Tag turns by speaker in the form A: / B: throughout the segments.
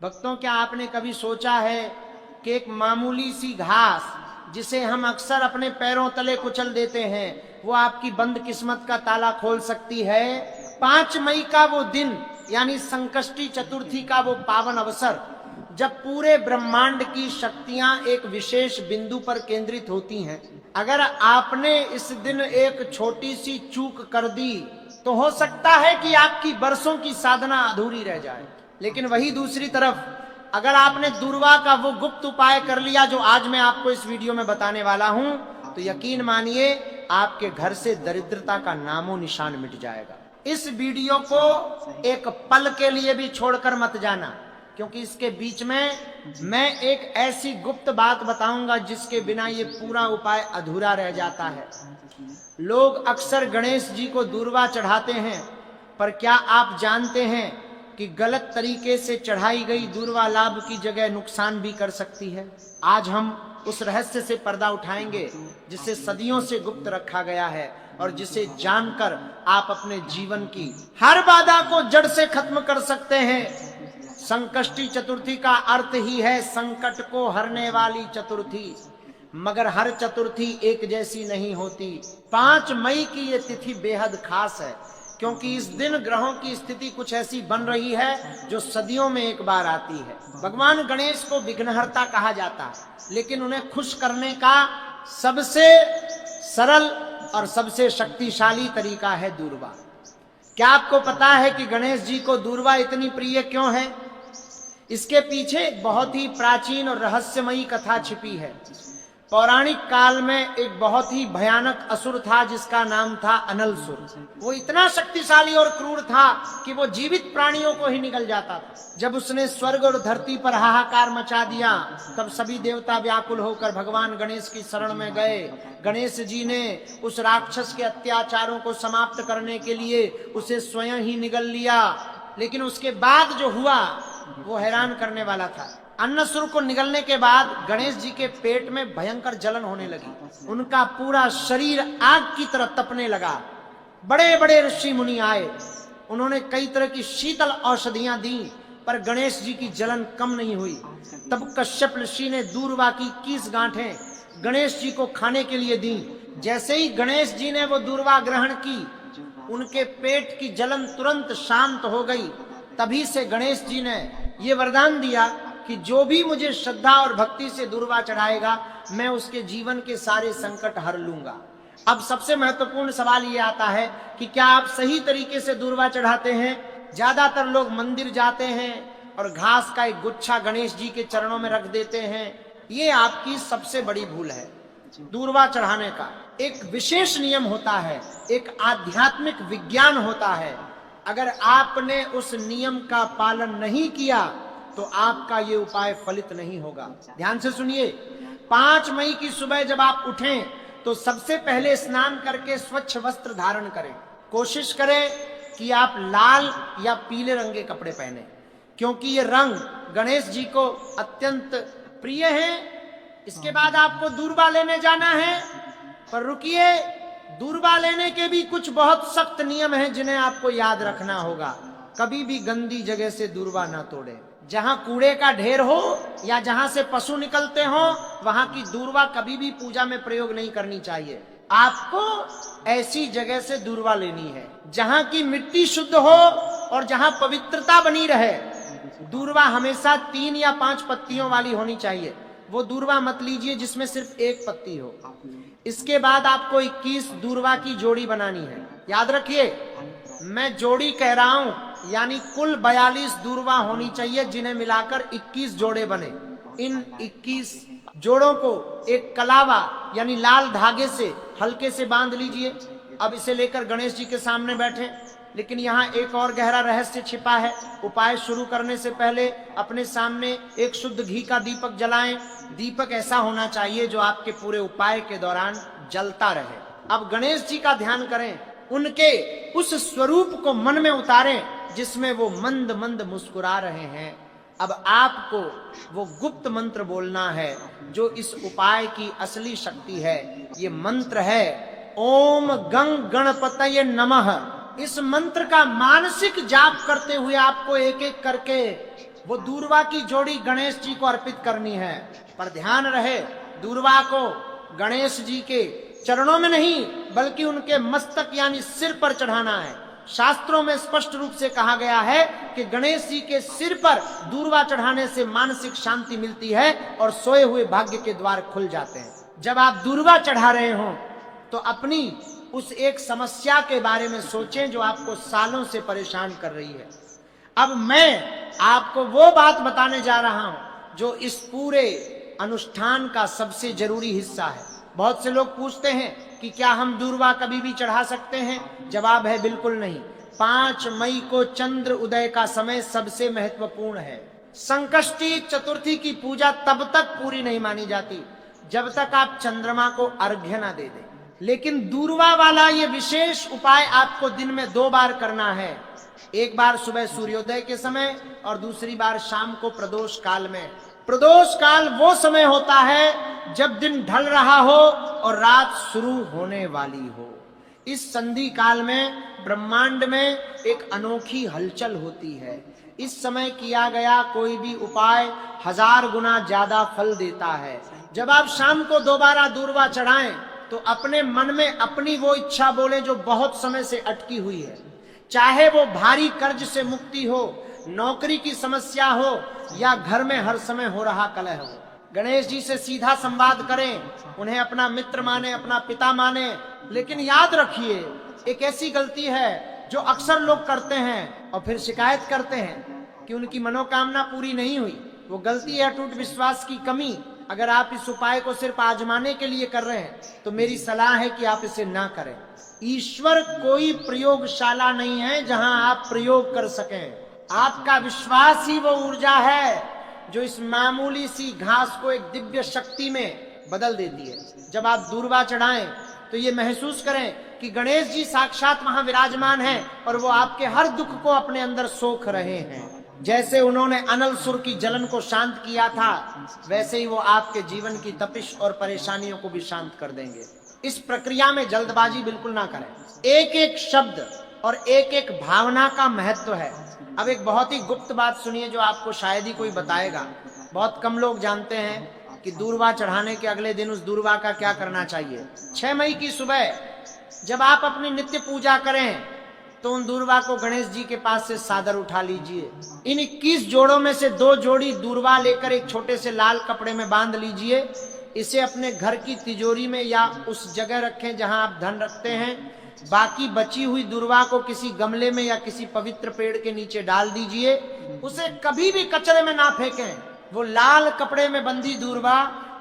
A: भक्तों, क्या आपने कभी सोचा है कि एक मामूली सी घास जिसे हम अक्सर अपने पैरों तले कुचल देते हैं, वो आपकी बंद किस्मत का ताला खोल सकती है? 5 मई का वो दिन यानी संकष्टी चतुर्थी का वो पावन अवसर, जब पूरे ब्रह्मांड की शक्तियां एक विशेष बिंदु पर केंद्रित होती हैं, अगर आपने इस दिन एक छोटी सी चूक कर दी तो हो सकता है कि आपकी बरसों की साधना अधूरी रह जाए। लेकिन वही दूसरी तरफ, अगर आपने दूर्वा का वो गुप्त उपाय कर लिया जो आज मैं आपको इस वीडियो में बताने वाला हूं, तो यकीन मानिए आपके घर से दरिद्रता का नामो निशान मिट जाएगा। इस वीडियो को एक पल के लिए भी छोड़कर मत जाना, क्योंकि इसके बीच में मैं एक ऐसी गुप्त बात बताऊंगा जिसके बिना ये पूरा उपाय अधूरा रह जाता है। लोग अक्सर गणेश जी को दूर्वा चढ़ाते हैं, पर क्या आप जानते हैं कि गलत तरीके से चढ़ाई गई दूर्वा लाभ की जगह नुकसान भी कर सकती है? आज हम उस रहस्य से पर्दा उठाएंगे जिसे सदियों से गुप्त रखा गया है और जिसे जानकर आप अपने जीवन की हर बाधा को जड़ से खत्म कर सकते हैं। संकष्टी चतुर्थी का अर्थ ही है संकट को हरने वाली चतुर्थी, मगर हर चतुर्थी एक जैसी नहीं होती। 5 मई की ये तिथि बेहद खास है, क्योंकि इस दिन ग्रहों की स्थिति कुछ ऐसी बन रही है जो सदियों में एक बार आती है। भगवान गणेश को विघ्नहर्ता कहा जाता है, लेकिन उन्हें खुश करने का सबसे सरल और सबसे शक्तिशाली तरीका है दूर्वा। क्या आपको पता है कि गणेश जी को दूर्वा इतनी प्रिय क्यों है? इसके पीछे एक बहुत ही प्राचीन और रहस्यमयी कथा छिपी है। पौराणिक काल में एक बहुत ही भयानक असुर था जिसका नाम था अनलसुर। वो इतना शक्तिशाली और क्रूर था कि वो जीवित प्राणियों को ही निगल जाता था। जब उसने स्वर्ग और धरती पर हाहाकार मचा दिया, तब सभी देवता व्याकुल होकर भगवान गणेश की शरण में गए। गणेश जी ने उस राक्षस के अत्याचारों को समाप्त करने के लिए उसे स्वयं ही निगल लिया। लेकिन उसके बाद जो हुआ वो हैरान करने वाला था। अन्नसुर को निगलने के बाद गणेश जी के पेट में भयंकर जलन होने लगी। उनका पूरा शरीर आग की तरह तपने लगा। बड़े बड़े ऋषि मुनि आए, उन्होंने कई तरह की शीतल औषधियां दी, पर गणेश जी की जलन कम नहीं हुई। तब कश्यप ऋषि ने दूर्वा की 21 गांठें गणेश जी को खाने के लिए दी। जैसे ही गणेश जी ने वो दूर्वा ग्रहण की, उनके पेट की जलन तुरंत शांत हो गई। तभी से गणेश जी ने ये वरदान दिया कि जो भी मुझे श्रद्धा और भक्ति से दूर्वा चढ़ाएगा, मैं उसके जीवन के सारे संकट हर लूंगा। अब सबसे महत्वपूर्ण सवाल ये आता है कि क्या आप सही तरीके से दूर्वा चढ़ाते हैं? ज्यादातर लोग मंदिर जाते हैं और घास का एक गुच्छा गणेश जी के चरणों में रख देते हैं। ये आपकी सबसे बड़ी भूल है। दूर्वा चढ़ाने का एक विशेष नियम होता है, एक आध्यात्मिक विज्ञान होता है। अगर आपने उस नियम का पालन नहीं किया तो आपका ये उपाय फलित नहीं होगा। ध्यान से सुनिए। 5 मई की सुबह जब आप उठें तो सबसे पहले स्नान करके स्वच्छ वस्त्र धारण करें। कोशिश करें कि आप लाल या पीले रंग के कपड़े पहने, क्योंकि ये रंग गणेश जी को अत्यंत प्रिय है। इसके बाद आपको दूर्वा लेने जाना है, पर रुकिए, दूर्वा लेने के भी कुछ बहुत सख्त नियम हैं जिन्हें आपको याद रखना होगा। कभी भी गंदी जगह से दूर्वा ना तोड़े। जहां कूड़े का ढेर हो या जहां से पशु निकलते हो, वहां की दूर्वा कभी भी पूजा में प्रयोग नहीं करनी चाहिए। आपको ऐसी जगह से दूर्वा लेनी है जहां की मिट्टी शुद्ध हो और जहां पवित्रता बनी रहे। दूर्वा हमेशा 3 या 5 पत्तियों वाली होनी चाहिए। वो दूर्वा मत लीजिए जिसमें सिर्फ 1 पत्ती हो। इसके बाद आपको 21 दूर्वा की जोड़ी बनानी है। याद रखिए, मैं जोड़ी कह रहा हूं, यानी कुल 42 दूर्वा होनी चाहिए, जिन्हें मिलाकर 21 जोड़े बने। इन 21 जोड़ों को एक कलावा यानी लाल धागे से हल्के से बांध लीजिए। अब इसे लेकर गणेश जी के सामने बैठे। लेकिन यहाँ एक और गहरा रहस्य छिपा है। उपाय शुरू करने से पहले अपने सामने एक शुद्ध घी का दीपक जलाएं। दीपक ऐसा होना चाहिए जो आपके पूरे उपाय के दौरान जलता रहे। अब गणेश जी का ध्यान करें, उनके उस स्वरूप को मन में उतारें जिसमें वो मंद मंद मुस्कुरा रहे हैं। अब आपको वो गुप्त मंत्र बोलना है जो इस उपाय की असली शक्ति है। ये मंत्र है ओम गंग गणपतये नमः। इस मंत्र का मानसिक जाप करते हुए आपको एक एक करके वो दूर्वा की जोड़ी गणेश जी को अर्पित करनी है। पर ध्यान रहे, दूर्वा को गणेश जी के चरणों में नहीं बल्कि उनके मस्तक यानी सिर पर चढ़ाना है। शास्त्रों में स्पष्ट रूप से कहा गया है कि गणेश जी के सिर पर दूर्वा चढ़ाने से मानसिक शांति मिलती है और सोए हुए भाग्य के द्वार खुल जाते हैं। जब आप दूर्वा चढ़ा रहे हो तो अपनी उस एक समस्या के बारे में सोचें जो आपको सालों से परेशान कर रही है। अब मैं आपको वो बात बताने जा रहा हूं जो इस पूरे अनुष्ठान का सबसे जरूरी हिस्सा है। बहुत से लोग पूछते हैं कि क्या हम दूर्वा कभी भी चढ़ा सकते हैं? जवाब है बिल्कुल नहीं। 5 मई को चंद्र उदय का समय सबसे महत्वपूर्ण है। संकष्टी चतुर्थी की पूजा तब तक पूरी नहीं मानी जाती जब तक आप चंद्रमा को अर्घ्य ना दे दें। लेकिन दूर्वा वाला ये विशेष उपाय आपको दिन में 2 बार करना है। एक बार सुबह सूर्योदय के समय और दूसरी बार शाम को प्रदोष काल में। प्रदोष काल वो समय होता है जब दिन ढल रहा हो और रात शुरू होने वाली हो। इस संधि काल में ब्रह्मांड में एक अनोखी हलचल होती है। इस समय किया गया कोई भी उपाय 1000 गुना ज्यादा फल देता है। जब आप शाम को दोबारा दूर्वा चढ़ाएं तो अपने मन में अपनी वो इच्छा बोले जो बहुत समय से अटकी हुई है। चाहे वो भारी कर्ज से मुक्ति हो, नौकरी की समस्या हो या घर में हर समय हो रहा कलह हो। गणेश जी से सीधा संवाद करें, उन्हें अपना मित्र माने, अपना पिता माने। लेकिन याद रखिए, एक ऐसी गलती है जो अक्सर लोग करते हैं और फिर शिकायत करते हैं कि उनकी मनोकामना पूरी नहीं हुई। वो गलती है अटूट विश्वास की कमी। अगर आप इस उपाय को सिर्फ आजमाने के लिए कर रहे हैं तो मेरी सलाह है कि आप इसे ना करें। ईश्वर कोई प्रयोगशाला नहीं है जहां आप प्रयोग कर सकें। आपका विश्वास ही वो ऊर्जा है जो इस मामूली सी घास को एक दिव्य शक्ति में बदल देती है। जब आप दूर्वा चढ़ाएं तो ये महसूस करें कि गणेश जी साक्षात वहां विराजमान हैं और वो आपके हर दुख को अपने अंदर सोख रहे हैं। जैसे उन्होंने अनल सुर की जलन को शांत किया था, वैसे ही वो आपके जीवन की तपिश और परेशानियों को भी शांत कर देंगे। इस प्रक्रिया में जल्दबाजी बिल्कुल ना करें। एक एक शब्द और एक एक भावना का महत्व है। अब एक बहुत ही गुप्त बात सुनिए जो आपको शायद ही कोई बताएगा। बहुत कम लोग जानते हैं कि दूर्वा चढ़ाने के अगले दिन उस दूर्वा का क्या करना चाहिए। 6 मई की सुबह जब आप अपनी नित्य पूजा करें तो उन दूर्वा को गणेश जी के पास से सादर उठा लीजिए। इन 21 जोड़ों में से 2 जोड़ी दूर्वा लेकर एक छोटे से लाल कपड़े में बांध लीजिए। इसे अपने घर की तिजोरी में या उस जगह रखें जहां आप धन रखते हैं। बाकी बची हुई दूर्वा को किसी गमले में या किसी पवित्र पेड़ के नीचे डाल दीजिए। उसे कभी भी कचरे में ना फेंकें। वो लाल कपड़े में बंधी दूर्वा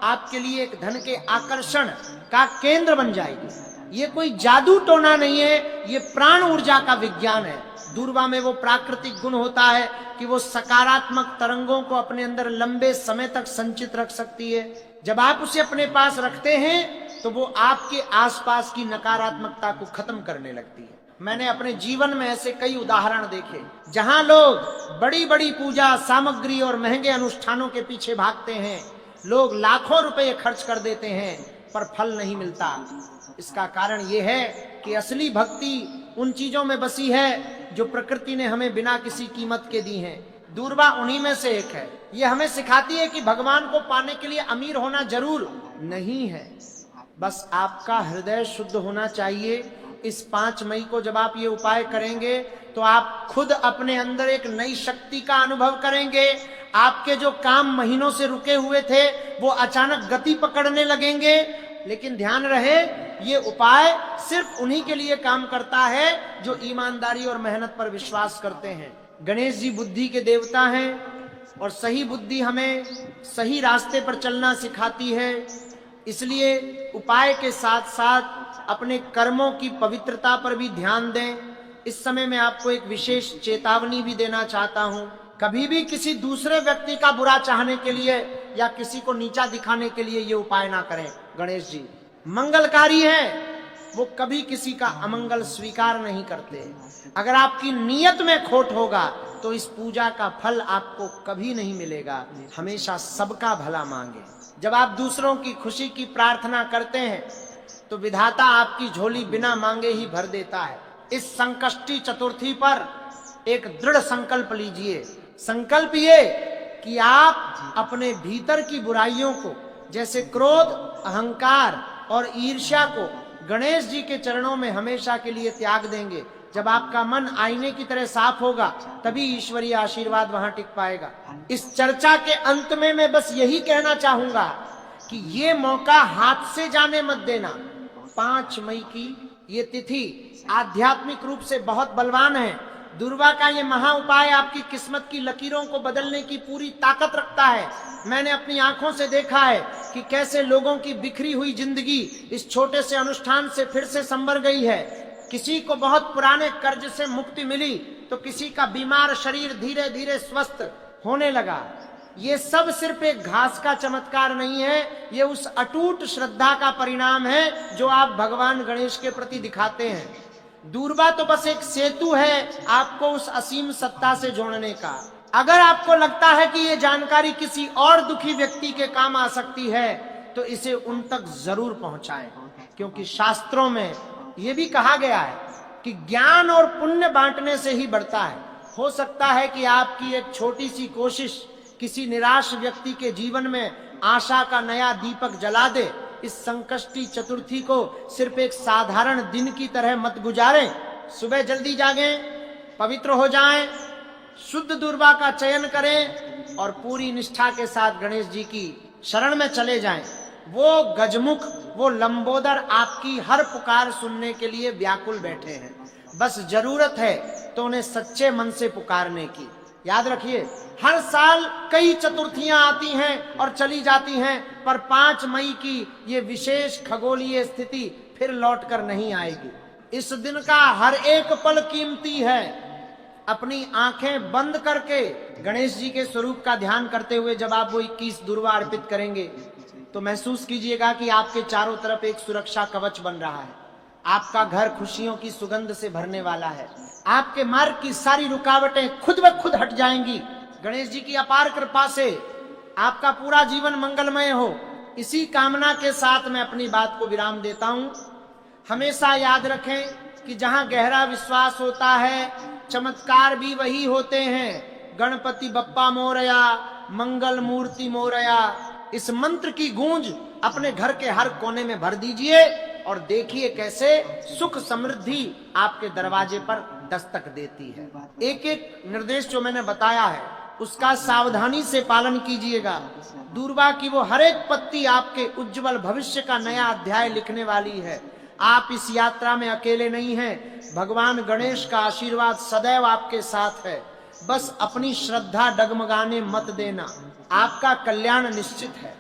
A: आपके लिए एक धन के आकर्षण का केंद्र बन जाएगी। ये कोई जादू टोना नहीं है, ये प्राण ऊर्जा का विज्ञान है। दूर्वा में वो प्राकृतिक गुण होता है कि वो सकारात्मक तरंगों को अपने अंदर लंबे समय तक संचित रख सकती है। जब आप उसे अपने पास रखते हैं तो वो आपके आसपास की नकारात्मकता को खत्म करने लगती है। मैंने अपने जीवन में ऐसे कई उदाहरण देखे जहां लोग बड़ी बड़ी पूजा सामग्री और महंगे अनुष्ठानों के पीछे भागते हैं। लोग लाखों रुपए खर्च कर देते हैं पर फल नहीं मिलता। इसका कारण यह है कि असली भक्ति उन चीजों में बसी है जो प्रकृति ने हमें बिना किसी कीमत के दी हैं। दूर्वा उन्हीं में से एक है। ये हमें सिखाती है कि भगवान को पाने के लिए अमीर होना जरूर नहीं है, बस आपका हृदय शुद्ध होना चाहिए। इस 5 मई को जब आप ये उपाय करेंगे तो आप खुद अपने अंदर एक नई शक्ति का अनुभव करेंगे। आपके जो काम महीनों से रुके हुए थे वो अचानक गति पकड़ने लगेंगे। लेकिन ध्यान रहे, ये उपाय सिर्फ उन्हीं के लिए काम करता है जो ईमानदारी और मेहनत पर विश्वास करते हैं। गणेश जी बुद्धि के देवता हैं और सही बुद्धि हमें सही रास्ते पर चलना सिखाती है। इसलिए उपाय के साथ साथ अपने कर्मों की पवित्रता पर भी ध्यान दें। इस समय मैं आपको एक विशेष चेतावनी भी देना चाहता हूं। कभी भी किसी दूसरे व्यक्ति का बुरा चाहने के लिए या किसी को नीचा दिखाने के लिए ये उपाय ना करें। गणेश जी मंगलकारी हैं, वो कभी किसी का अमंगल स्वीकार नहीं करते। अगर आपकी नीयत में खोट होगा तो इस पूजा का फल आपको कभी नहीं मिलेगा। हमेशा सबका भला मांगे। जब आप दूसरों की खुशी की प्रार्थना करते हैं तो विधाता आपकी झोली बिना मांगे ही भर देता है। इस संकष्टी चतुर्थी पर एक दृढ़ संकल्प लीजिए संकल्प ये कि आप अपने भीतर की बुराइयों को, जैसे क्रोध, अहंकार और ईर्ष्या को गणेश जी के चरणों में हमेशा के लिए त्याग देंगे। जब आपका मन आईने की तरह साफ होगा तभी ईश्वरीय आशीर्वाद वहां टिक पाएगा। इस चर्चा के अंत में मैं बस यही कहना चाहूंगा कि ये मौका हाथ से जाने मत देना। 5 मई की ये तिथि आध्यात्मिक रूप से बहुत बलवान है। दुर्वा का ये महा उपाय आपकी किस्मत की लकीरों को बदलने की पूरी ताकत रखता है। मैंने अपनी आंखों से देखा है कि कैसे लोगों की बिखरी हुई जिंदगी इस छोटे से अनुष्ठान से फिर से संवर गई है। किसी को बहुत पुराने कर्ज से मुक्ति मिली तो किसी का बीमार शरीर धीरे धीरे स्वस्थ होने लगा। ये सब सिर्फ एक घास का चमत्कार नहीं है, ये उस अटूट श्रद्धा का परिणाम है जो आप भगवान गणेश के प्रति दिखाते हैं। दूरबा तो बस एक सेतु है आपको उस असीम सत्ता से जोड़ने का। अगर आपको लगता है कि ये जानकारी किसी और दुखी व्यक्ति के काम आ सकती है तो इसे उन तक जरूर पहुंचाएं, क्योंकि शास्त्रों में ये भी कहा गया है कि ज्ञान और पुण्य बांटने से ही बढ़ता है। हो सकता है कि आपकी एक छोटी सी कोशिश किसी निराश व्यक्ति के जीवन में आशा का नया दीपक जला दे। इस संकष्टी चतुर्थी को सिर्फ एक साधारण दिन की तरह मत गुजारें। सुबह जल्दी जागें, पवित्र हो जाएं, शुद्ध दुर्वा का चयन करें और पूरी निष्ठा के साथ गणेश जी की शरण में चले जाएं। वो गजमुख, वो लंबोदर आपकी हर पुकार सुनने के लिए व्याकुल बैठे हैं। बस जरूरत है तो उन्हें सच्चे मन से पुकारने की। याद रखिए, हर साल कई चतुर्थियां आती हैं और चली जाती हैं, पर 5 मई की ये विशेष खगोलीय स्थिति फिर लौटकर नहीं आएगी। इस दिन का हर एक पल कीमती है। अपनी आंखें बंद करके गणेश जी के स्वरूप का ध्यान करते हुए जब आप वो 21 दुर्वा अर्पित करेंगे तो महसूस कीजिएगा कि आपके चारों तरफ एक सुरक्षा कवच बन रहा है। आपका घर खुशियों की सुगंध से भरने वाला है। आपके मार्ग की सारी रुकावटें खुद ब खुद हट जाएंगी। गणेश जी की अपार कृपा से आपका पूरा जीवन मंगलमय हो, इसी कामना के साथ मैं अपनी बात को विराम देता हूं। हमेशा याद रखें कि जहां गहरा विश्वास होता है चमत्कार भी वही होते हैं। गणपति बप्पा मोरया, मंगल मूर्ति मोरया, इस मंत्र की गूंज अपने घर के हर कोने में भर दीजिए और देखिए कैसे सुख समृद्धि आपके दरवाजे पर दस्तक देती है। एक एक निर्देश जो मैंने बताया है उसका सावधानी से पालन कीजिएगा। दूरबा की वो हर एक पत्ती आपके उज्जवल भविष्य का नया अध्याय लिखने वाली है। आप इस यात्रा में अकेले नहीं हैं। भगवान गणेश का आशीर्वाद सदैव आपके साथ है। बस अपनी श्रद्धा डगमगाने मत देना, आपका कल्याण निश्चित है।